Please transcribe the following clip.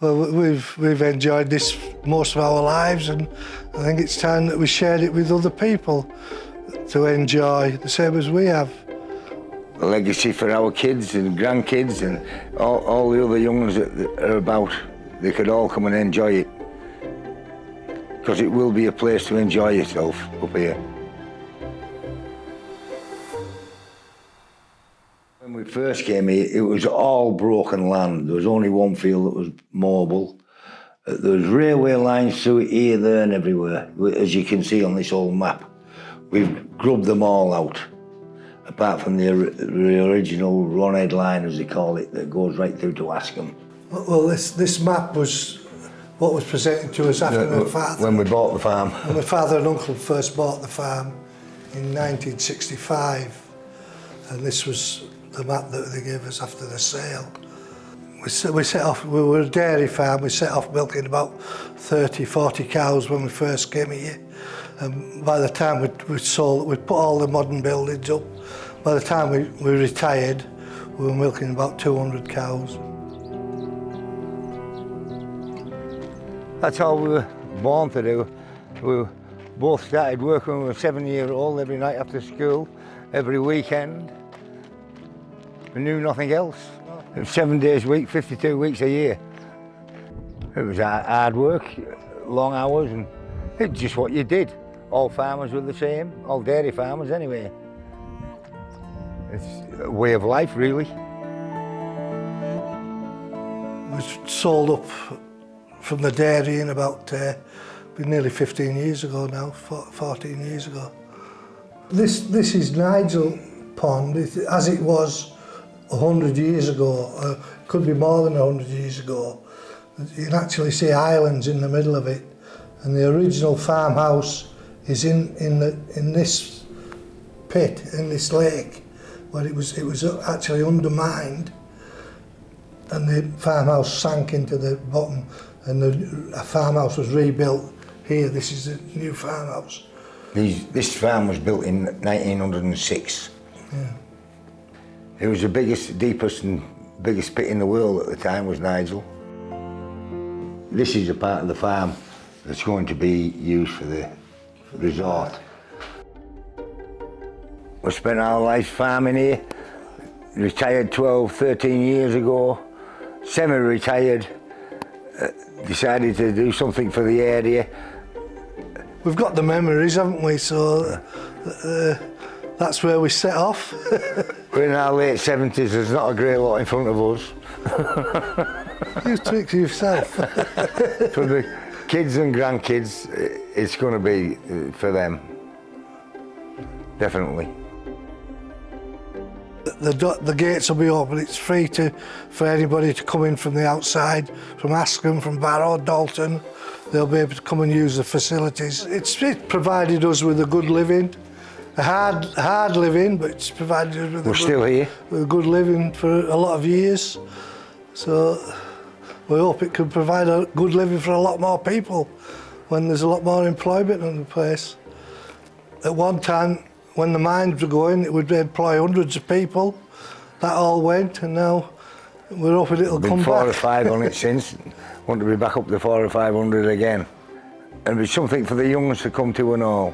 Well, we've enjoyed this most of our lives, and I think it's time that we shared it with other people to enjoy the same as we have. A legacy for our kids and grandkids and all the other young ones that are about. They could all come and enjoy it, because it will be a place to enjoy yourself up here. When we first came here, it was all broken land. There was only one field that was mobile. There was railway lines through it here, there and everywhere, as you can see on this old map. We've grubbed them all out, apart from the original Roanhead line, as they call it, that goes right through to Askham. Well, this map was what was presented to us after my father. When we bought the farm. When my father and uncle first bought the farm in 1965, and this was the map that they gave us after the sale. We set off, we were a dairy farm, we set off milking about 30, 40 cows when we first came here. And by the time we'd put all the modern buildings up. By the time we retired, we were milking about 200 cows. That's all we were born to do. We both started working when we were 7-year-old, every night after school, every weekend. We knew nothing else. It was 7 days a week, 52 weeks a year. It was hard work, long hours, and it's just what you did. All farmers were the same, all dairy farmers anyway. It's a way of life, really. We sold up from the dairy in about nearly 15 years ago now, 14 years ago. This is Nigel Pond, as it was 100 years ago, could be more than 100 years ago. You can actually see islands in the middle of it, and the original farmhouse is in this pit, in this lake, where it was actually undermined, and the farmhouse sank into the bottom, and a farmhouse was rebuilt here. This is the new farmhouse. This farm was built in 1906. Yeah. It was the biggest, deepest and biggest pit in the world at the time, was Nigel. This is a part of the farm that's going to be used for the resort. We spent our life farming here, retired 12, 13 years ago, semi-retired, decided to do something for the area. We've got the memories, haven't we? So that's where we set off. We're in our late 70s, there's not a great lot in front of us. You tricked yourself. For the kids and grandkids, it's going to be for them, definitely. The gates will be open. It's free for anybody to come in from the outside, from Askham, from Barrow, Dalton. They'll be able to come and use the facilities. It's provided us with a good living, a hard living, but it's provided us with with a good living for a lot of years. So we hope it can provide a good living for a lot more people when there's a lot more employment in the place. At one time, when the mines were going, it would employ hundreds of people. That all went, and now we're hoping it'll come back. Been 4 or 5 on it since. Want to be back up to 400 or 500 again. And it'll be something for the young ones to come to and all.